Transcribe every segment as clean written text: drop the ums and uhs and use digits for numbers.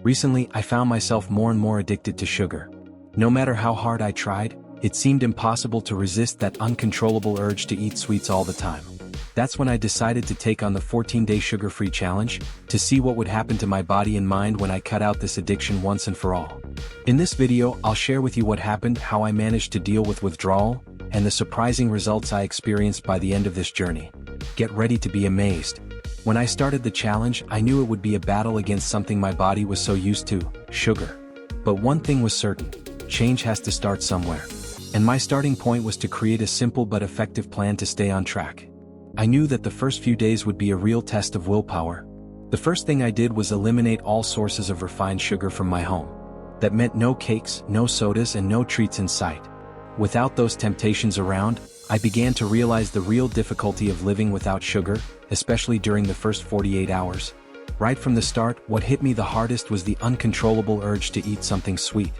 Recently, I found myself more and more addicted to sugar. No matter how hard I tried, it seemed impossible to resist that uncontrollable urge to eat sweets all the time. That's when I decided to take on the 14-day sugar-free challenge, to see what would happen to my body and mind when I cut out this addiction once and for all. In this video, I'll share with you what happened, how I managed to deal with withdrawal, and the surprising results I experienced by the end of this journey. Get ready to be amazed. When I started the challenge, I knew it would be a battle against something my body was so used to, sugar. But one thing was certain: change has to start somewhere. And my starting point was to create a simple but effective plan to stay on track. I knew that the first few days would be a real test of willpower. The first thing I did was eliminate all sources of refined sugar from my home. That meant no cakes, no sodas, and no treats in sight. Without those temptations around, I began to realize the real difficulty of living without sugar, especially during the first 48 hours. Right from the start, what hit me the hardest was the uncontrollable urge to eat something sweet.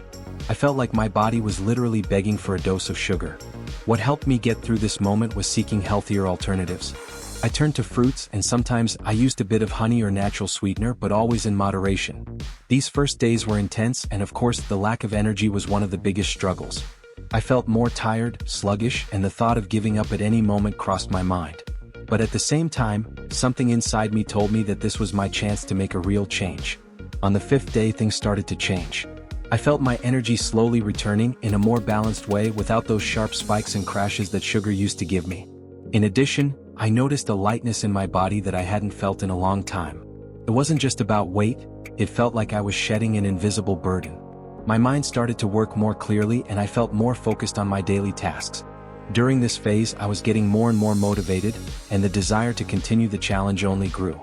I felt like my body was literally begging for a dose of sugar. What helped me get through this moment was seeking healthier alternatives. I turned to fruits, and sometimes I used a bit of honey or natural sweetener, but always in moderation. These first days were intense, and of course the lack of energy was one of the biggest struggles. I felt more tired, sluggish, and the thought of giving up at any moment crossed my mind. But at the same time, something inside me told me that this was my chance to make a real change. On the 5th day, things started to change. I felt my energy slowly returning in a more balanced way, without those sharp spikes and crashes that sugar used to give me. In addition, I noticed a lightness in my body that I hadn't felt in a long time. It wasn't just about weight, it felt like I was shedding an invisible burden. My mind started to work more clearly, and I felt more focused on my daily tasks. During this phase, I was getting more and more motivated, and the desire to continue the challenge only grew.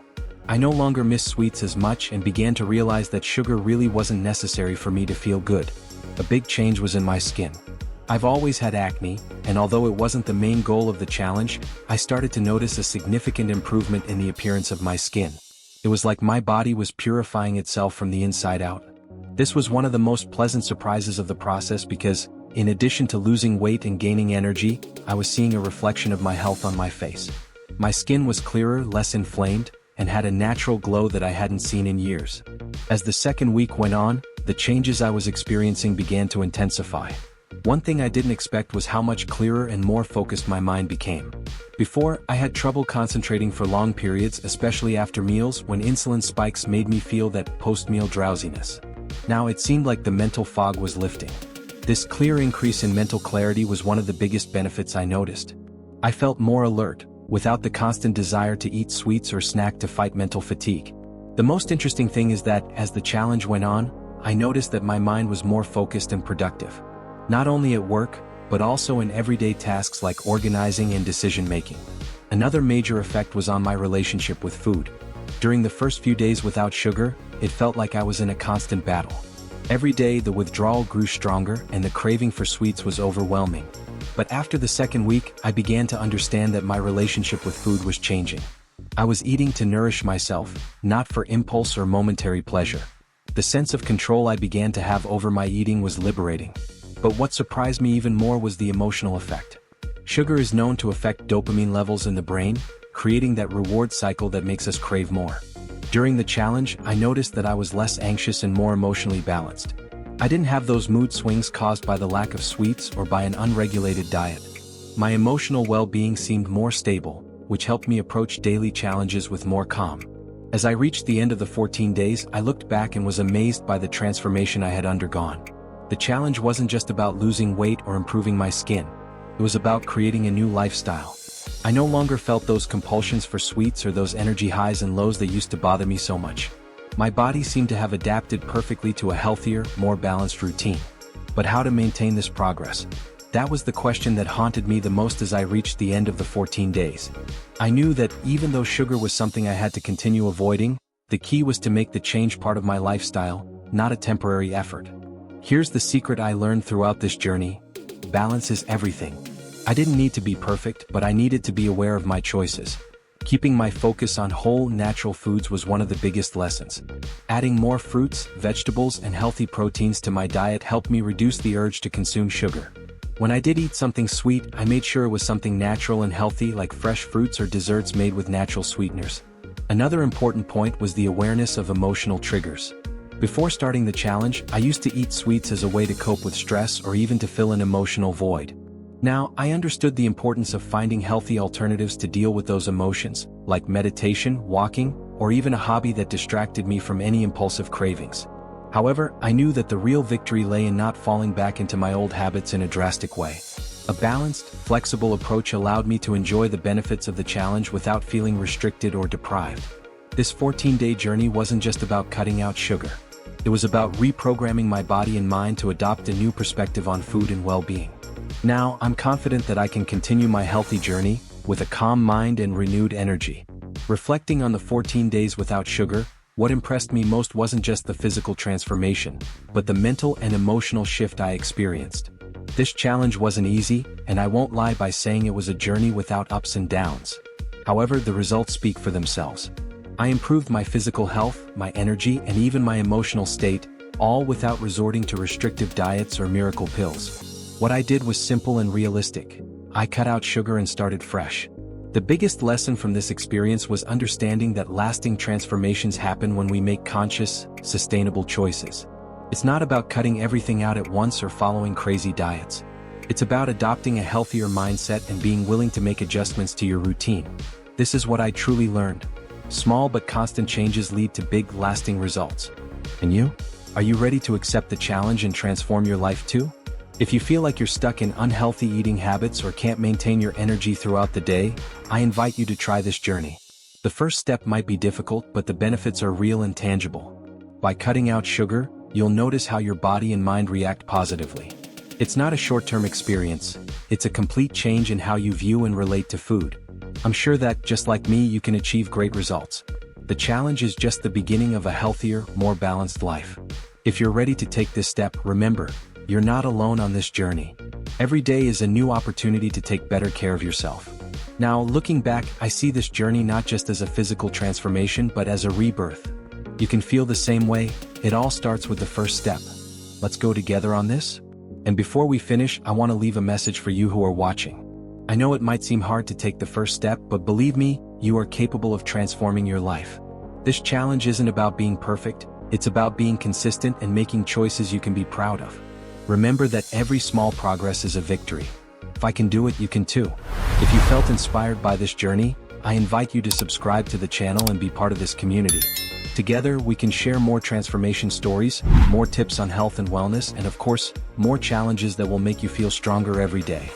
I no longer missed sweets as much and began to realize that sugar really wasn't necessary for me to feel good. A big change was in my skin. I've always had acne, and although it wasn't the main goal of the challenge, I started to notice a significant improvement in the appearance of my skin. It was like my body was purifying itself from the inside out. This was one of the most pleasant surprises of the process because, in addition to losing weight and gaining energy, I was seeing a reflection of my health on my face. My skin was clearer, less inflamed, and had a natural glow that I hadn't seen in years. As the second week went on, the changes I was experiencing began to intensify. One thing I didn't expect was how much clearer and more focused my mind became. Before, I had trouble concentrating for long periods, especially after meals, when insulin spikes made me feel that post-meal drowsiness. Now it seemed like the mental fog was lifting. This clear increase in mental clarity was one of the biggest benefits I noticed. I felt more alert, without the constant desire to eat sweets or snack to fight mental fatigue. The most interesting thing is that, as the challenge went on, I noticed that my mind was more focused and productive. Not only at work, but also in everyday tasks like organizing and decision-making. Another major effect was on my relationship with food. During the first few days without sugar, it felt like I was in a constant battle. Every day the withdrawal grew stronger and the craving for sweets was overwhelming. But after the second week, I began to understand that my relationship with food was changing. I was eating to nourish myself, not for impulse or momentary pleasure. The sense of control I began to have over my eating was liberating. But what surprised me even more was the emotional effect. Sugar is known to affect dopamine levels in the brain, creating that reward cycle that makes us crave more. During the challenge, I noticed that I was less anxious and more emotionally balanced. I didn't have those mood swings caused by the lack of sweets or by an unregulated diet. My emotional well-being seemed more stable, which helped me approach daily challenges with more calm. As I reached the end of the 14 days, I looked back and was amazed by the transformation I had undergone. The challenge wasn't just about losing weight or improving my skin. It was about creating a new lifestyle. I no longer felt those compulsions for sweets or those energy highs and lows that used to bother me so much. My body seemed to have adapted perfectly to a healthier, more balanced routine. But how to maintain this progress? That was the question that haunted me the most as I reached the end of the 14 days. I knew that, even though sugar was something I had to continue avoiding, the key was to make the change part of my lifestyle, not a temporary effort. Here's the secret I learned throughout this journey: balance is everything. I didn't need to be perfect, but I needed to be aware of my choices. Keeping my focus on whole, natural foods was one of the biggest lessons. Adding more fruits, vegetables, and healthy proteins to my diet helped me reduce the urge to consume sugar. When I did eat something sweet, I made sure it was something natural and healthy, like fresh fruits or desserts made with natural sweeteners. Another important point was the awareness of emotional triggers. Before starting the challenge, I used to eat sweets as a way to cope with stress or even to fill an emotional void. Now, I understood the importance of finding healthy alternatives to deal with those emotions, like meditation, walking, or even a hobby that distracted me from any impulsive cravings. However, I knew that the real victory lay in not falling back into my old habits in a drastic way. A balanced, flexible approach allowed me to enjoy the benefits of the challenge without feeling restricted or deprived. This 14-day journey wasn't just about cutting out sugar. It was about reprogramming my body and mind to adopt a new perspective on food and well-being. Now, I'm confident that I can continue my healthy journey with a calm mind and renewed energy. Reflecting on the 14 days without sugar, what impressed me most wasn't just the physical transformation, but the mental and emotional shift I experienced. This challenge wasn't easy, and I won't lie by saying it was a journey without ups and downs. However, the results speak for themselves. I improved my physical health, my energy, and even my emotional state, all without resorting to restrictive diets or miracle pills. What I did was simple and realistic. I cut out sugar and started fresh. The biggest lesson from this experience was understanding that lasting transformations happen when we make conscious, sustainable choices. It's not about cutting everything out at once or following crazy diets. It's about adopting a healthier mindset and being willing to make adjustments to your routine. This is what I truly learned. Small but constant changes lead to big, lasting results. And you? Are you ready to accept the challenge and transform your life too? If you feel like you're stuck in unhealthy eating habits or can't maintain your energy throughout the day, I invite you to try this journey. The first step might be difficult, but the benefits are real and tangible. By cutting out sugar, you'll notice how your body and mind react positively. It's not a short-term experience, it's a complete change in how you view and relate to food. I'm sure that, just like me, you can achieve great results. The challenge is just the beginning of a healthier, more balanced life. If you're ready to take this step, remember, you're not alone on this journey. Every day is a new opportunity to take better care of yourself. Now, looking back, I see this journey not just as a physical transformation but as a rebirth. You can feel the same way. It all starts with the first step. Let's go together on this? And before we finish, I want to leave a message for you who are watching. I know it might seem hard to take the first step, but believe me, you are capable of transforming your life. This challenge isn't about being perfect, it's about being consistent and making choices you can be proud of. Remember that every small progress is a victory. If I can do it, you can too. If you felt inspired by this journey, I invite you to subscribe to the channel and be part of this community. Together, we can share more transformation stories, more tips on health and wellness, and of course, more challenges that will make you feel stronger every day.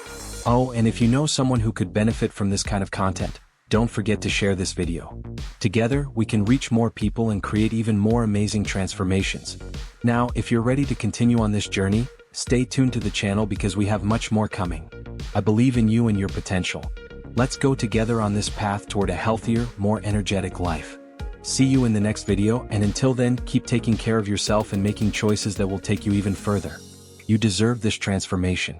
Oh, and if you know someone who could benefit from this kind of content, don't forget to share this video. Together, we can reach more people and create even more amazing transformations. Now, if you're ready to continue on this journey, stay tuned to the channel because we have much more coming. I believe in you and your potential. Let's go together on this path toward a healthier, more energetic life. See you in the next video, and until then, keep taking care of yourself and making choices that will take you even further. You deserve this transformation.